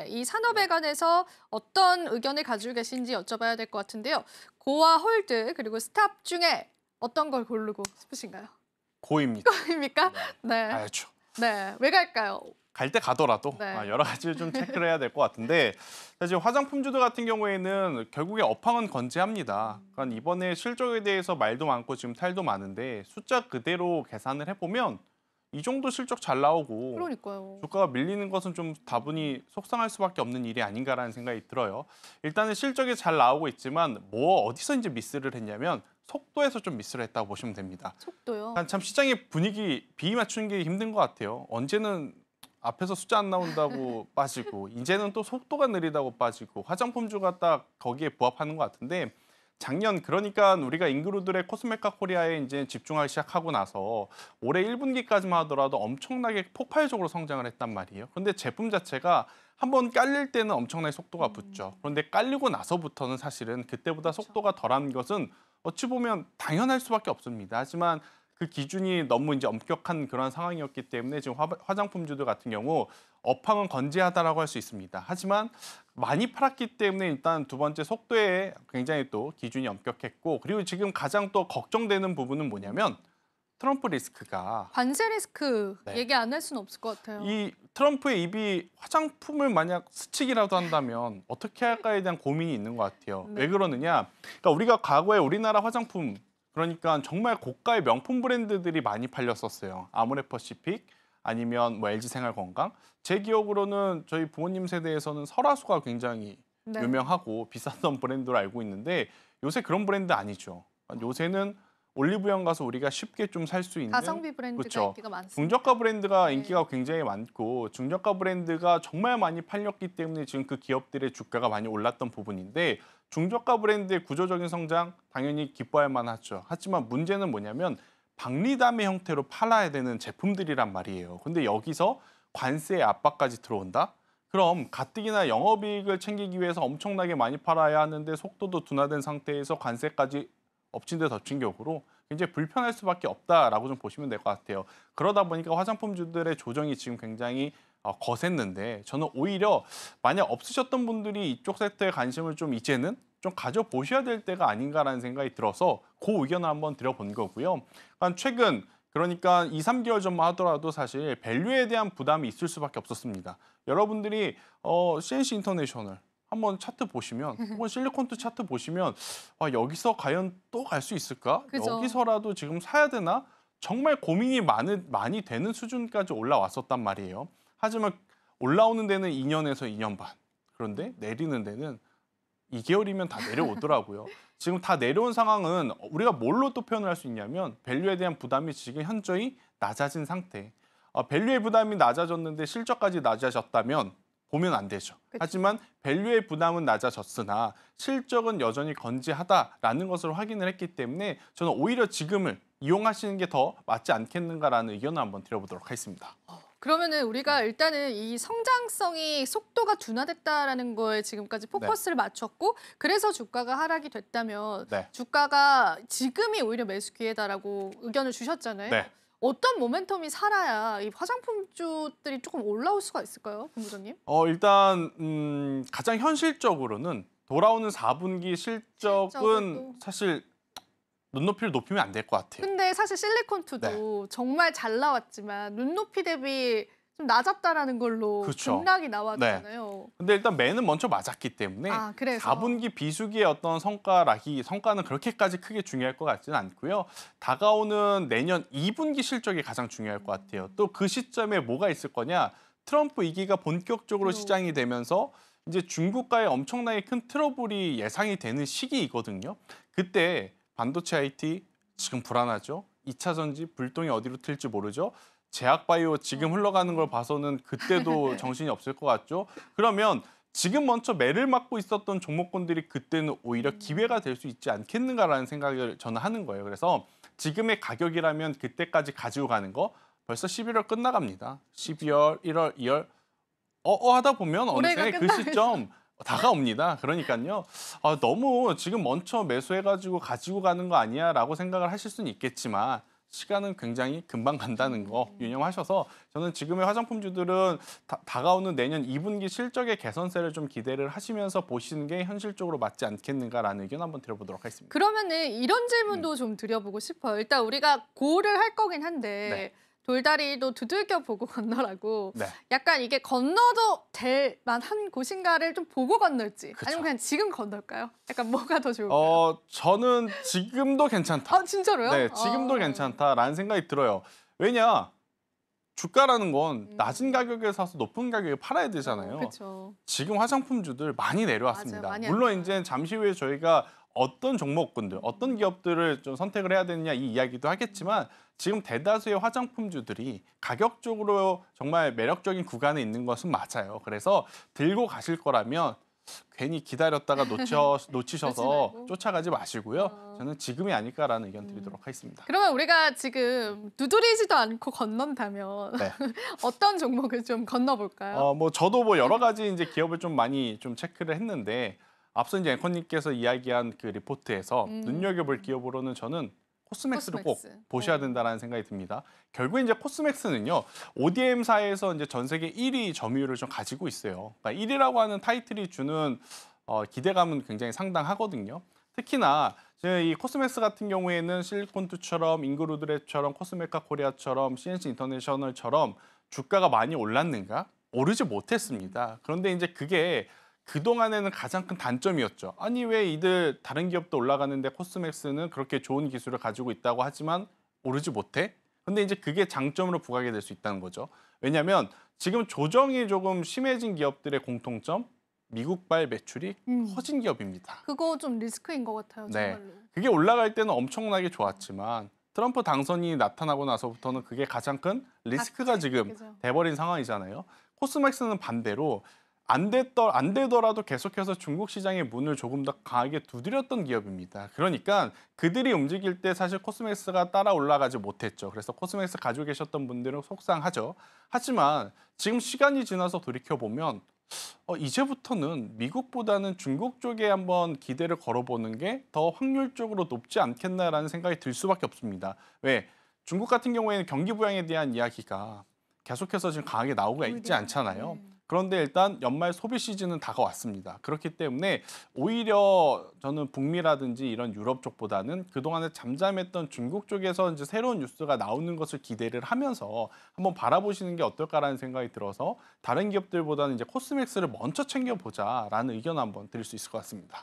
이 산업에 관해서 어떤 의견을 가지고 계신지 여쭤봐야 될 것 같은데요. 고와 홀드 그리고 스탑 중에 어떤 걸 고르고 싶으신가요? 고입니다. 입니까? 네. 가야죠. 네. 왜 갈까요? 갈 때 가더라도 네. 여러 가지를 좀 체크를 해야 될 것 같은데 사실 화장품주들 같은 경우에는 결국에 업황은 건재합니다. 그러니까 이번에 실적에 대해서 말도 많고 지금 탈도 많은데 숫자 그대로 계산을 해보면 이 정도 실적 잘 나오고 그러니까요. 주가가 밀리는 것은 좀 다분히 속상할 수밖에 없는 일이 아닌가라는 생각이 들어요. 일단은 실적이 잘 나오고 있지만 어디서 이제 미스를 했냐면 속도에서 좀 미스를 했다고 보시면 됩니다. 속도요. 그러니까 참 시장의 분위기 비위 맞추는 게 힘든 것 같아요. 언제는 앞에서 숫자 안 나온다고 빠지고 이제는 또 속도가 느리다고 빠지고 화장품주가 딱 거기에 부합하는 것 같은데 작년 그러니까 우리가 잉그루들의 코스메카 코리아에 이제 집중하기 시작하고 나서 올해 1분기까지만 하더라도 엄청나게 폭발적으로 성장을 했단 말이에요. 그런데 제품 자체가 한번 깔릴 때는 엄청나게 속도가 붙죠. 그런데 깔리고 나서부터는 사실은 그때보다 그렇죠. 속도가 덜한 것은 어찌 보면 당연할 수밖에 없습니다. 하지만 그 기준이 너무 이제 엄격한 그런 상황이었기 때문에 지금 화장품주들 같은 경우 업황은 건재하다라고 할 수 있습니다. 하지만 많이 팔았기 때문에 일단 두 번째 속도에 굉장히 또 기준이 엄격했고 그리고 지금 가장 또 걱정되는 부분은 뭐냐면 트럼프 리스크가 관세 리스크 네. 얘기 안 할 수는 없을 것 같아요. 이 트럼프의 입이 화장품을 만약 스치기라도 한다면 어떻게 할까에 대한 고민이 있는 것 같아요. 네. 왜 그러느냐? 그러니까 우리가 과거에 우리나라 화장품 그러니까 정말 고가의 명품 브랜드들이 많이 팔렸었어요. 아모레퍼시픽 아니면 뭐 LG생활건강. 제 기억으로는 저희 부모님 세대에서는 설화수가 굉장히 네. 유명하고 비쌌던 브랜드로 알고 있는데 요새 그런 브랜드 아니죠. 요새는 올리브영 가서 우리가 쉽게 좀 살 수 있는 가성비 브랜드가 그렇죠. 인기가 많습니다. 중저가 브랜드가 네. 인기가 굉장히 많고 중저가 브랜드가 정말 많이 팔렸기 때문에 지금 그 기업들의 주가가 많이 올랐던 부분인데 중저가 브랜드의 구조적인 성장 당연히 기뻐할 만하죠. 하지만 문제는 뭐냐면 박리담의 형태로 팔아야 되는 제품들이란 말이에요. 근데 여기서 관세 압박까지 들어온다? 그럼 가뜩이나 영업이익을 챙기기 위해서 엄청나게 많이 팔아야 하는데 속도도 둔화된 상태에서 관세까지 엎친 데 덮친 격으로 굉장히 불편할 수밖에 없다라고 좀 보시면 될 것 같아요. 그러다 보니까 화장품주들의 조정이 지금 굉장히 거셌는데 저는 오히려 만약 없으셨던 분들이 이쪽 섹터에 관심을 좀 이제는 좀 가져보셔야 될 때가 아닌가라는 생각이 들어서 그 의견을 한번 드려본 거고요. 최근 그러니까 2, 3개월 전만 하더라도 사실 밸류에 대한 부담이 있을 수밖에 없었습니다. 여러분들이 CNC 인터내셔널 한번 차트 보시면 혹은 실리콘투 차트 보시면 여기서 과연 또 갈 수 있을까? 그죠. 여기서라도 지금 사야 되나? 정말 고민이 많이 되는 수준까지 올라왔었단 말이에요. 하지만 올라오는 데는 2년에서 2년 반. 그런데 내리는 데는 2개월이면 다 내려오더라고요. 지금 다 내려온 상황은 우리가 뭘로 또 표현을 할 수 있냐면 밸류에 대한 부담이 지금 현저히 낮아진 상태. 밸류의 부담이 낮아졌는데 실적까지 낮아졌다면 보면 안 되죠. 그쵸. 하지만 밸류의 부담은 낮아졌으나 실적은 여전히 건재하다라는 것을 확인을 했기 때문에 저는 오히려 지금을 이용하시는 게 더 맞지 않겠는가라는 의견을 한번 드려보도록 하겠습니다. 그러면은 우리가 일단은 이 성장성이 속도가 둔화됐다라는 거에 지금까지 포커스를 맞췄고 그래서 주가가 하락이 됐다면 네. 주가가 지금이 오히려 매수 기회다라고 의견을 주셨잖아요. 네. 어떤 모멘텀이 살아야 이 화장품주들이 조금 올라올 수가 있을까요, 본부장님? 일단 가장 현실적으로는 돌아오는 4분기 실적은 실적으로. 사실 눈높이를 높이면 안 될 것 같아요. 근데 사실 실리콘투도 정말 잘 나왔지만 눈높이 대비 좀 낮았다라는 걸로 그렇죠. 급락이 나왔잖아요. 근데 일단 매는 먼저 맞았기 때문에 그래서 4분기 비수기의 어떤 성과는 그렇게까지 크게 중요할 것 같지는 않고요. 다가오는 내년 2분기 실적이 가장 중요할 것 같아요. 또 그 시점에 뭐가 있을 거냐? 트럼프 위기가 본격적으로 시장이 되면서 이제 중국과의 엄청나게 큰 트러블이 예상이 되는 시기이거든요. 그때 반도체 IT 지금 불안하죠. 2차 전지 불똥이 어디로 튈지 모르죠. 제약바이오 지금 흘러가는 걸 봐서는 그때도 정신이 없을 것 같죠. 그러면 지금 먼저 매를 맞고 있었던 종목군들이 그때는 오히려 기회가 될 수 있지 않겠는가라는 생각을 저는 하는 거예요. 그래서 지금의 가격이라면 그때까지 가지고 가는 거 벌써 11월 끝나갑니다. 12월, 1월, 2월 하다 보면 어느새 그 시점 다가옵니다. 그러니까요. 너무 지금 먼저 매수해가지고 가지고 가는 거 아니야 라고 생각을 하실 수는 있겠지만 시간은 굉장히 금방 간다는 거 유념하셔서 저는 지금의 화장품주들은 다가오는 내년 2분기 실적의 개선세를 좀 기대를 하시면서 보시는 게 현실적으로 맞지 않겠는가라는 의견 한번 드려보도록 하겠습니다. 그러면은 이런 질문도 좀 드려보고 싶어요. 일단 우리가 고를 할 거긴 한데 돌다리도 두들겨 보고 건너라고 네. 약간 이게 건너도 될 만한 곳인가를 좀 보고 건널지 그쵸. 아니면 그냥 지금 건널까요? 약간 뭐가 더 좋을까요? 저는 지금도 괜찮다. 아 진짜로요? 네, 지금도 괜찮다라는 생각이 들어요. 왜냐? 주가라는 건 낮은 가격에 사서 높은 가격에 팔아야 되잖아요. 그렇죠. 지금 화장품주들 많이 내려왔습니다. 맞아요, 많이 물론 안 이제 잠시 후에 저희가 어떤 종목군들, 어떤 기업들을 좀 선택을 해야 되느냐 이 이야기도 하겠지만 지금 대다수의 화장품주들이 가격적으로 정말 매력적인 구간에 있는 것은 맞아요. 그래서 들고 가실 거라면 괜히 기다렸다가 놓치셔서 말고. 쫓아가지 마시고요. 저는 지금이 아닐까라는 의견 드리도록 하겠습니다. 그러면 우리가 지금 두드리지도 않고 건넌다면 네. 어떤 종목을 좀 건너볼까요? 뭐 저도 뭐 여러 가지 이제 기업을 좀 많이 좀 체크를 했는데 앞서 이제 앵커님께서 이야기한 그 리포트에서 눈여겨볼 기업으로는 저는 코스맥스를 코스맥스. 꼭 보셔야 된다라는 생각이 듭니다. 결국 이제 코스맥스는요, ODM사에서 이제 전 세계 1위 점유율을 좀 가지고 있어요. 그러니까 1위라고 하는 타이틀이 주는 기대감은 굉장히 상당하거든요. 특히나 이 코스맥스 같은 경우에는 실리콘투처럼 잉그루드랩처럼 코스메카 코리아처럼 CNC 인터내셔널처럼 주가가 많이 올랐는가? 오르지 못했습니다. 그런데 이제 그게 그동안에는 가장 큰 단점이었죠. 아니 왜 이들 다른 기업도 올라가는데 코스맥스는 그렇게 좋은 기술을 가지고 있다고 하지만 오르지 못해? 근데 이제 그게 장점으로 부각이 될 수 있다는 거죠. 왜냐하면 지금 조정이 조금 심해진 기업들의 공통점, 미국발 매출이 커진 기업입니다. 그거 좀 리스크인 것 같아요, 네. 정말로. 그게 올라갈 때는 엄청나게 좋았지만 트럼프 당선이 나타나고 나서부터는 그게 가장 큰 리스크가 지금 그죠. 돼버린 상황이잖아요. 코스맥스는 반대로 안 되더라도 계속해서 중국 시장의 문을 조금 더 강하게 두드렸던 기업입니다. 그러니까 그들이 움직일 때 사실 코스맥스가 따라 올라가지 못했죠. 그래서 코스맥스 가지고 계셨던 분들은 속상하죠. 하지만 지금 시간이 지나서 돌이켜보면 이제부터는 미국보다는 중국 쪽에 한번 기대를 걸어보는 게 더 확률적으로 높지 않겠나라는 생각이 들 수밖에 없습니다. 왜? 중국 같은 경우에는 경기 부양에 대한 이야기가 계속해서 지금 강하게 나오고 있지 않잖아요. 그런데 일단 연말 소비 시즌은 다가왔습니다. 그렇기 때문에 오히려 저는 북미라든지 이런 유럽 쪽보다는 그동안에 잠잠했던 중국 쪽에서 이제 새로운 뉴스가 나오는 것을 기대를 하면서 한번 바라보시는 게 어떨까라는 생각이 들어서 다른 기업들보다는 이제 코스맥스를 먼저 챙겨보자라는 의견 한번 드릴 수 있을 것 같습니다.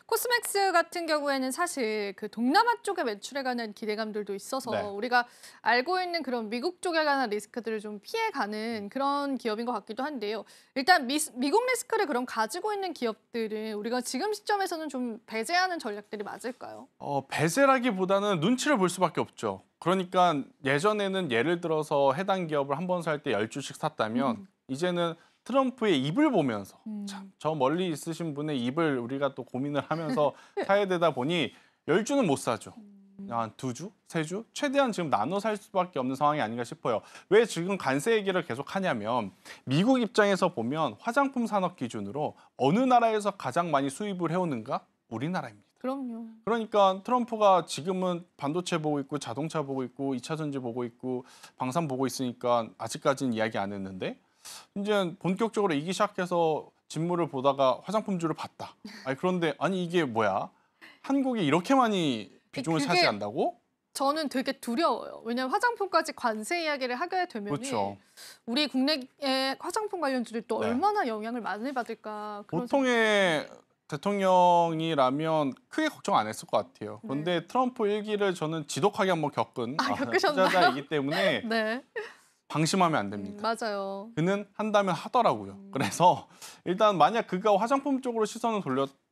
코스맥스 같은 경우에는 사실 그 동남아 쪽의 매출에 관한 기대감들도 있어서 네. 우리가 알고 있는 그런 미국 쪽에 관한 리스크들을 좀 피해가는 그런 기업인 것 같기도 한데요. 일단 미국 리스크를 그럼 가지고 있는 기업들은 우리가 지금 시점에서는 좀 배제하는 전략들이 맞을까요? 배제라기보다는 눈치를 볼 수밖에 없죠. 그러니까 예전에는 예를 들어서 해당 기업을 한 번 살 때 10주씩 샀다면 이제는 트럼프의 입을 보면서 참, 저 멀리 있으신 분의 입을 우리가 또 고민을 하면서 사야 되다 보니 10주는 못 사죠. 한 2주, 3주? 최대한 지금 나눠 살 수밖에 없는 상황이 아닌가 싶어요. 왜 지금 관세 얘기를 계속 하냐면 미국 입장에서 보면 화장품 산업 기준으로 어느 나라에서 가장 많이 수입을 해오는가? 우리나라입니다. 그럼요. 그러니까 트럼프가 지금은 반도체 보고 있고 자동차 보고 있고 2차 전지 보고 있고 방산 보고 있으니까 아직까지는 이야기 안 했는데 이제 본격적으로 이기 시작해서 진물을 보다가 화장품주를 봤다. 그런데 이게 뭐야? 한국이 이렇게 많이 비중을 그게 차지한다고? 저는 되게 두려워요. 왜냐하면 화장품까지 관세 이야기를 하게 되면 그렇죠. 우리 국내의 화장품 관련주들이 또 네. 얼마나 영향을 많이 받을까. 그런 보통의 대통령이라면 크게 걱정 안 했을 것 같아요. 그런데 트럼프 일기를 저는 지독하게 한번 겪은 겪으셨나요? 투자자이기 때문에 네, 방심하면 안 됩니다. 맞아요. 그는 한다면 하더라고요. 그래서 일단 만약 그가 화장품 쪽으로 시선을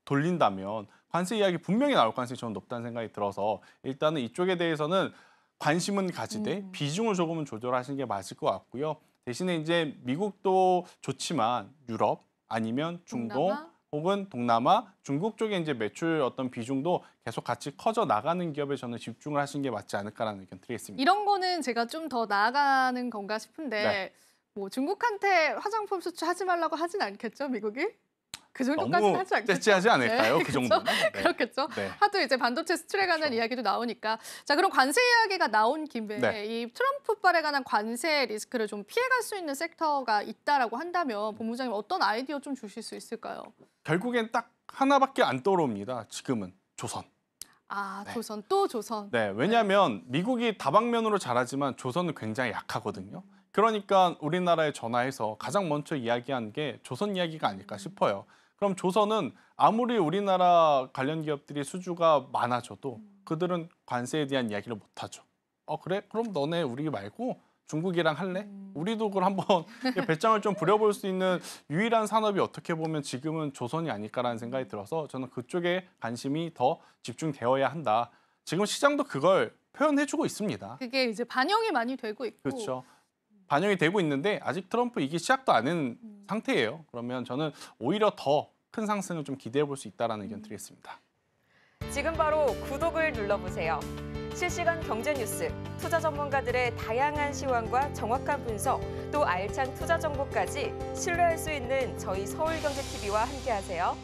돌린다면 관세 이야기 분명히 나올 가능성이 저는 높다는 생각이 들어서 일단은 이쪽에 대해서는 관심은 가지되 비중을 조금은 조절하시는 게 맞을 것 같고요. 대신에 이제 미국도 좋지만 유럽 아니면 중동 동남아? 혹은 동남아, 중국 쪽에 이제 매출 어떤 비중도 계속 같이 커져 나가는 기업에 저는 집중을 하시는 게 맞지 않을까라는 의견 드리겠습니다. 이런 거는 제가 좀 더 나아가는 건가 싶은데 네. 뭐 중국한테 화장품 수출하지 말라고 하진 않겠죠, 미국이? 그 정도까지는 너무 하지 않겠죠? 째째하지 않을까요? 네, 그 정도는? 네. 그렇겠죠. 네. 하도 이제 반도체 수출에 관한 그렇죠. 이야기도 나오니까. 자, 그럼 관세 이야기가 나온 김에 네. 이 트럼프발에 관한 관세 리스크를 좀 피해갈 수 있는 섹터가 있다라고 한다면 본부장님 어떤 아이디어 좀 주실 수 있을까요? 결국엔 딱 하나밖에 안 떠오릅니다. 지금은 조선. 아, 네. 조선, 또 조선. 네, 왜냐하면 미국이 다방면으로 잘하지만 조선은 굉장히 약하거든요. 그러니까 우리나라에 전화해서 가장 먼저 이야기한 게 조선 이야기가 아닐까 싶어요. 그럼 조선은 아무리 우리나라 관련 기업들이 수주가 많아져도 그들은 관세에 대한 이야기를 못하죠. 그래? 그럼 너네 우리 말고 중국이랑 할래? 우리도 그걸 한번 배짱을 좀 부려볼 수 있는 유일한 산업이 어떻게 보면 지금은 조선이 아닐까라는 생각이 들어서 저는 그쪽에 관심이 더 집중되어야 한다. 지금 시장도 그걸 표현해주고 있습니다. 그게 이제 반영이 많이 되고 있고. 그렇죠. 반영이 되고 있는데 아직 트럼프 이기 시작도 안 한 상태예요. 그러면 저는 오히려 더 큰 상승을 좀 기대해 볼 수 있다는 의견 드리겠습니다. 지금 바로 구독을 눌러보세요. 실시간 경제 뉴스, 투자 전문가들의 다양한 시황과 정확한 분석, 또 알찬 투자 정보까지 신뢰할 수 있는 저희 서울경제TV와 함께하세요.